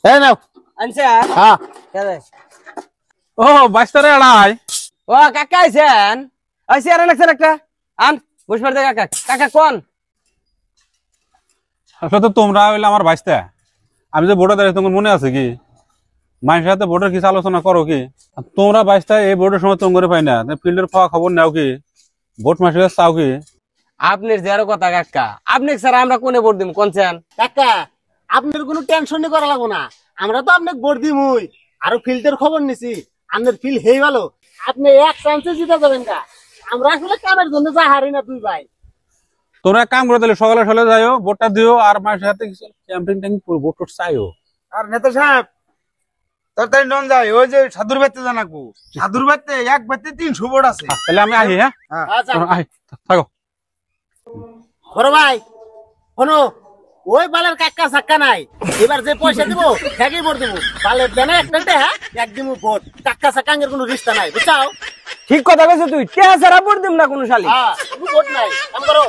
এই নাও আনছে হ্যাঁ ও বাইস্তারে আড়াই ও কাকা আইছেন আইছে আর লাগছেন একটা আন বুঝবার দে কাকা কাকা কোন আসলে তো তোমরা হইলে আমার বাইস্তা আমি যে বোর্ডে দাঁড়িয়ে তোমার মনে আছে কি মানুষের সাথে বোর্ডের কিছু আলোচনা করো কি আর তোমরা বাইস্তা এই বোর্ডের সময় তোম করে পাই না ফিল্ডের পাওয়া খবর নাও কি ভোট মাসে চাও কি আপনার যারো কথা কাকা আপনি স্যার আমরা কোনে ভোট দিম কোনছেন কাকা আপনার কোনো টেনশন করা লাগবো না আমরা তো আপনাকে ভোট দিমই আরো ফিল্ডের খবর নিছি আপনার ফিল হেই ভালো আপনি এক চান্সে জিতে যাবেন কা আমরা আসলে কামের জন্য যা হারি না দুই ভাই তোমরা এক কাম করে তাহলে সকালে সকালে যাইও ভোটটা দিও আর মানুষের সাথে ক্যাম্পিং ট্যাম্পিং ভোট টোট চাইও আর নেতা সাহেব তাড়াতাড়ি নন যায় ওই যে সাধুর বাড়িতে জানাকবো সাধুর বাড়িতে এক বাড়িতে 300 ভোট আছে তাহলে আমি আহি হ্যাঁ আচ্ছা আহি থাকো বড় ভাই শোনো ওই বালের কাক্কা সাক্কা নাই এবার যে পয়সা দিব ঠিকই ভোট দিব বালের দেনা একটা হ্যাঁ একদিন ভোট কাক্কা সাক্কাঙ্গের কোনো রিস্তা নাই বুঝছাও ঠিক কথা কইছ তুই কে স্যার ভোট দিম না কোন শালি হ্যাঁ কোনো ভোট নাই কাম করো